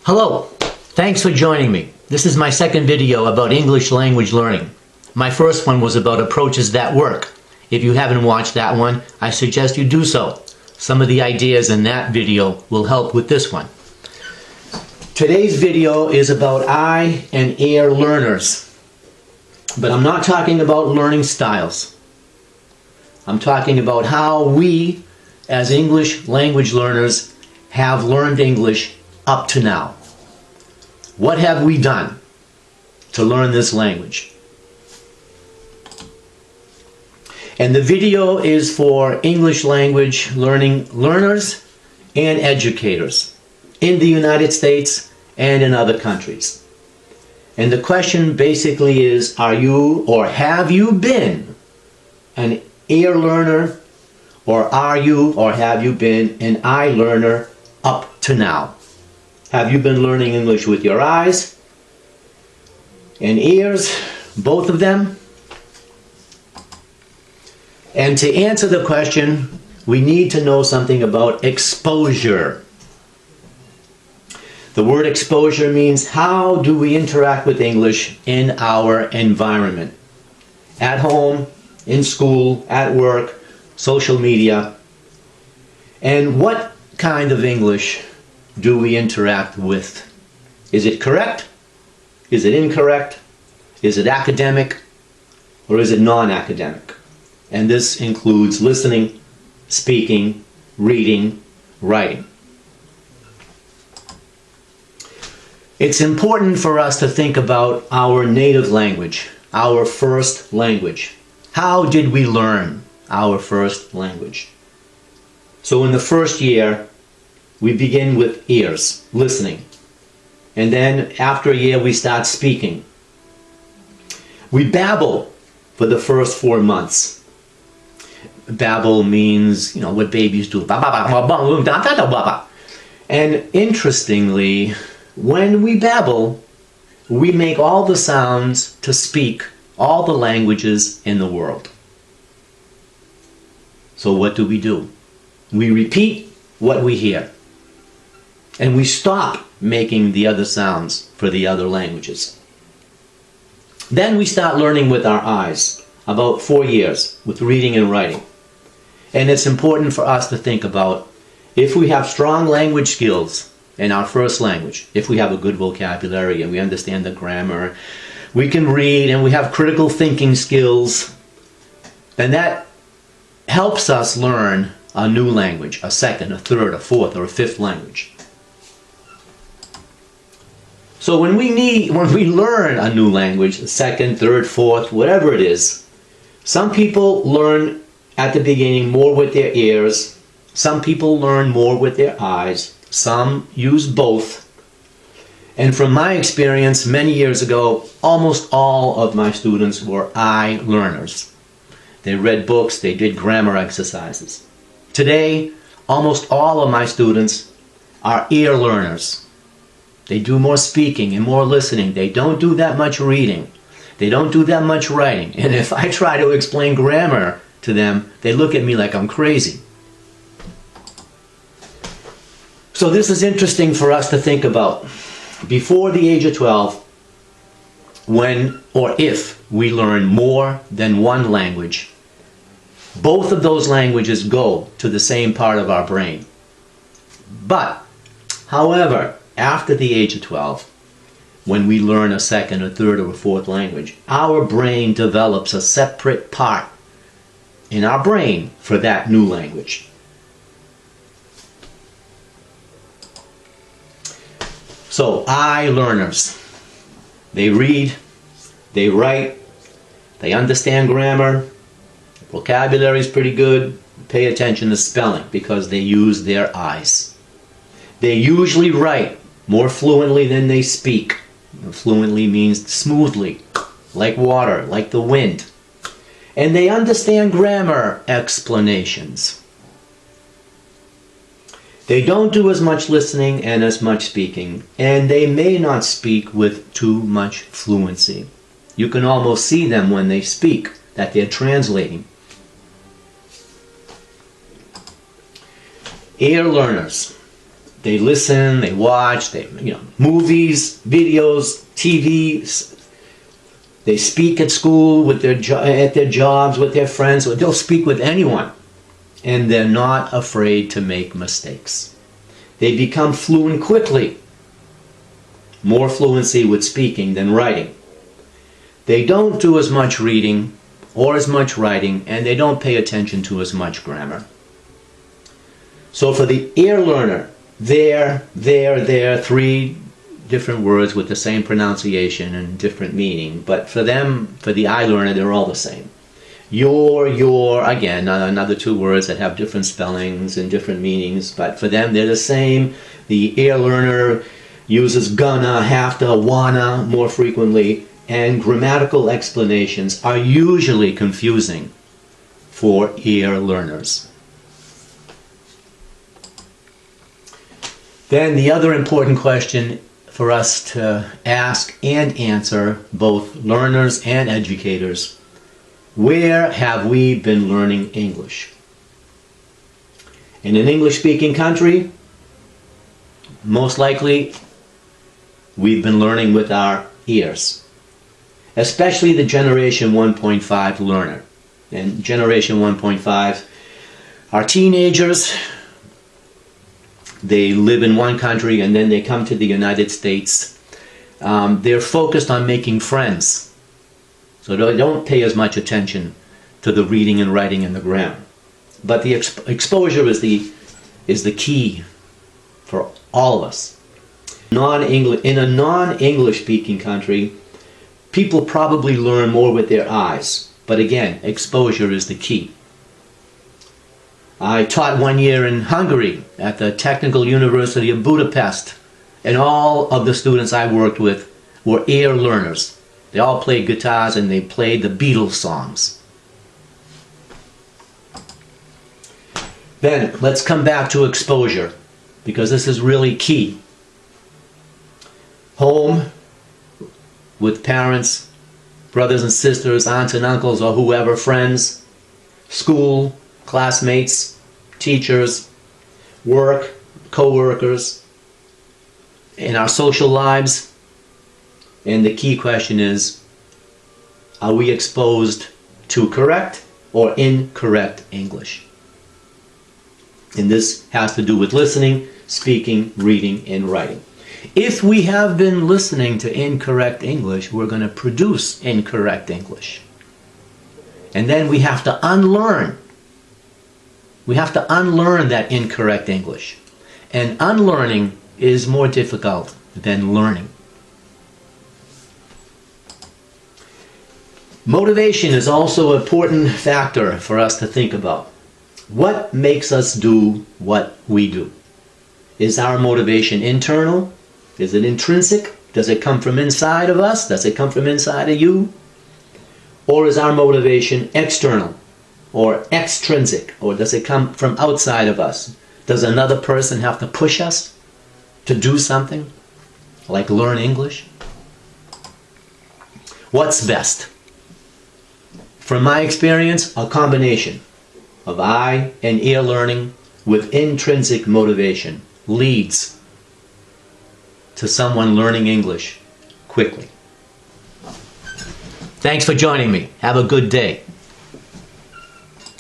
Hello, thanks for joining me. This is my second video about English language learning. My first one was about approaches that work. If you haven't watched that one, I suggest you do so. Some of the ideas in that video will help with this one. Today's video is about eye and ear learners. But I'm not talking about learning styles. I'm talking about how we, as English language learners, have learned English up to now. What have we done to learn this language? And the video is for English language learning learners and educators in the United States and in other countries. And the question basically is, are you or have you been an ear learner, or are you or have you been an eye learner up to now? Have you been learning English with your eyes and ears, both of them? And to answer the question, we need to know something about exposure. The word exposure means how do we interact with English in our environment? At home, in school, at work, social media. And what kind of English do we interact with? Is it correct? Is it incorrect? Is it academic? Or is it non-academic? And this includes listening, speaking, reading, writing. It's important for us to think about our native language, our first language. How did we learn our first language? So in the first year, we begin with ears, listening. And then after a year, we start speaking. We babble for the first 4 months. Babble means, what babies do. And interestingly, when we babble, we make all the sounds to speak all the languages in the world. So what do? We repeat what we hear. And we stop making the other sounds for the other languages. Then we start learning with our eyes, about 4 years, with reading and writing. And it's important for us to think about if we have strong language skills in our first language, if we have a good vocabulary and we understand the grammar, we can read and we have critical thinking skills, then that helps us learn a new language, a second, a third, a fourth, or a fifth language. So when we learn a new language, a second, third, fourth, whatever it is, some people learn at the beginning more with their ears, some people learn more with their eyes, some use both. And from my experience many years ago, almost all of my students were eye learners. They read books, they did grammar exercises. Today, almost all of my students are ear learners. They do more speaking and more listening. They don't do that much reading. They don't do that much writing. And if I try to explain grammar to them, they look at me like I'm crazy. So this is interesting for us to think about. Before the age of 12, when or if we learn more than one language, both of those languages go to the same part of our brain. But, however, after the age of 12, when we learn a second, a third, or a fourth language, our brain develops a separate part in our brain for that new language. So, eye learners, they read, they write, they understand grammar, vocabulary is pretty good, pay attention to spelling because they use their eyes. They usually write more fluently than they speak. Fluently means smoothly, like water, like the wind. And they understand grammar explanations. They don't do as much listening and as much speaking, and they may not speak with too much fluency. You can almost see them when they speak, that they're translating. Ear learners. They listen, they watch, movies, videos, TV. They speak at school, with at their jobs, with their friends. They'll speak with anyone, and they're not afraid to make mistakes. They become fluent quickly. More fluency with speaking than writing. They don't do as much reading or as much writing, and they don't pay attention to as much grammar. So for the ear learner, there, 3 different words with the same pronunciation and different meaning. But for them, for the eye learner, they're all the same. Your, again, another 2 words that have different spellings and different meanings, but for them, they're the same. The ear learner uses gonna, have to, wanna more frequently, and grammatical explanations are usually confusing for ear learners. Then the other important question for us to ask and answer, both learners and educators: where have we been learning English? In an English-speaking country, most likely we've been learning with our ears, especially the Generation 1.5 learner. And Generation 1.5 are teenagers. They live in one country and then they come to the United States. They're focused on making friends, so they don't pay as much attention to the reading and writing and the grammar. But the exposure is the key for all of us. In a non-English speaking country, people probably learn more with their eyes. But again, exposure is the key. I taught 1 year in Hungary at the Technical University of Budapest, and all of the students I worked with were ear learners. They all played guitars and they played the Beatles songs. Then let's come back to exposure, because this is really key. Home, with parents, brothers and sisters, aunts and uncles, or whoever, friends, school, classmates, teachers, work, co-workers, in our social lives. And the key question is, are we exposed to correct or incorrect English? And this has to do with listening, speaking, reading, and writing. If we have been listening to incorrect English, we're going to produce incorrect English. And then we have to unlearn. We have to unlearn that incorrect English. And unlearning is more difficult than learning. Motivation is also an important factor for us to think about. What makes us do what we do? Is our motivation internal? Is it intrinsic? Does it come from inside of us? Does it come from inside of you? Or is our motivation external or extrinsic? Or does it come from outside of us? Does another person have to push us to do something, like learn English? What's best? From my experience, a combination of eye and ear learning with intrinsic motivation leads to someone learning English quickly. Thanks for joining me. Have a good day.